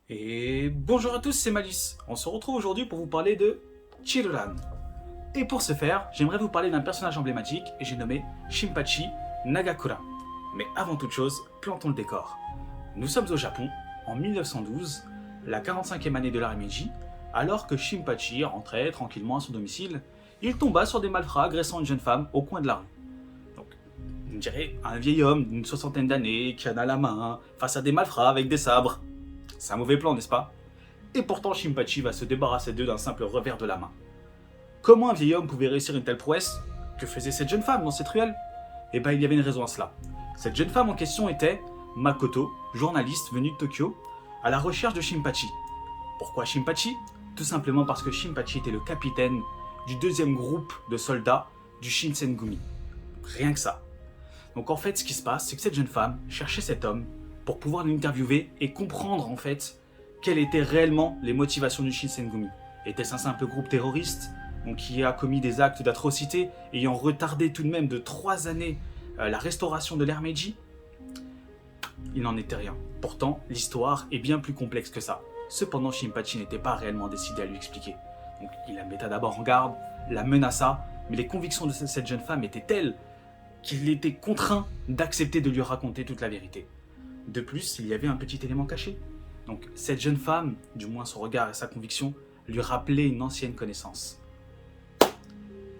Et bonjour à tous, c'est Malice. On se retrouve aujourd'hui pour vous parler de Chiruran. Et pour ce faire, j'aimerais vous parler d'un personnage emblématique et j'ai nommé Shinpachi Nagakura. Mais avant toute chose, plantons le décor. Nous sommes au Japon, en 1912, la 45e année de l'ère Meiji, alors que Shinpachi rentrait tranquillement à son domicile, il tomba sur des malfrats agressant une jeune femme au coin de la rue. Donc, on dirait un vieil homme d'une soixantaine d'années qui en a la main face à des malfrats avec des sabres. C'est un mauvais plan, n'est-ce pas? Et pourtant, Shinpachi va se débarrasser d'eux d'un simple revers de la main. Comment un vieil homme pouvait réussir une telle prouesse? Que faisait cette jeune femme dans cette ruelle? Eh ben, il y avait une raison à cela. Cette jeune femme en question était Makoto, journaliste venue de Tokyo, à la recherche de Shinpachi. Pourquoi Shinpachi? Tout simplement parce que Shinpachi était le capitaine du deuxième groupe de soldats du Shinsengumi. Rien que ça. Donc en fait, ce qui se passe, c'est que cette jeune femme cherchait cet homme pour pouvoir l'interviewer et comprendre en fait quelles étaient réellement les motivations du Shinsengumi. Était-ce un simple groupe terroriste qui a commis des actes d'atrocité ayant retardé tout de même de 3 années la restauration de l'ère Meiji? Il n'en était rien. Pourtant, l'histoire est bien plus complexe que ça. Cependant, Shinpachi n'était pas réellement décidé à lui expliquer. Donc, il la metta d'abord en garde, la menaça, mais les convictions de cette jeune femme étaient telles qu'il était contraint d'accepter de lui raconter toute la vérité. De plus, il y avait un petit élément caché. Donc, cette jeune femme, du moins son regard et sa conviction, lui rappelait une ancienne connaissance.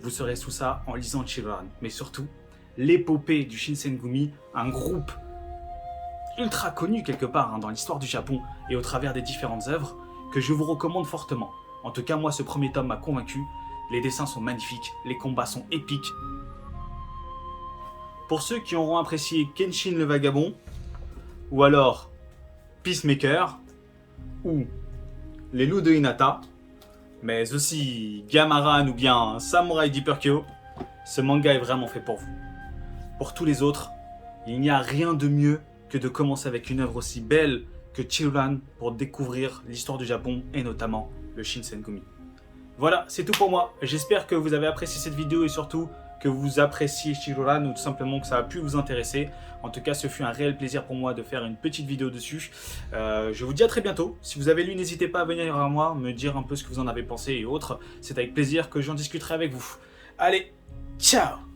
Vous saurez tout ça en lisant Chiruran, mais surtout, l'épopée du Shinsengumi, un groupe ultra connu quelque part dans l'histoire du Japon et au travers des différentes œuvres, que je vous recommande fortement. En tout cas, moi, ce premier tome m'a convaincu. Les dessins sont magnifiques, les combats sont épiques. Pour ceux qui auront apprécié Kenshin le Vagabond, ou alors Peacemaker, ou Les Loups de Hinata, mais aussi Gamaran ou bien Samurai d'Hyperkyo, ce manga est vraiment fait pour vous. Pour tous les autres, il n'y a rien de mieux que de commencer avec une œuvre aussi belle que Chiruran pour découvrir l'histoire du Japon et notamment le Shinsengumi. Voilà, c'est tout pour moi. J'espère que vous avez apprécié cette vidéo et surtout que vous appréciez Chiruran ou tout simplement que ça a pu vous intéresser. En tout cas, ce fut un réel plaisir pour moi de faire une petite vidéo dessus. Je vous dis à très bientôt. Si vous avez lu, n'hésitez pas à venir à moi, me dire un peu ce que vous en avez pensé et autres. C'est avec plaisir que j'en discuterai avec vous. Allez, ciao!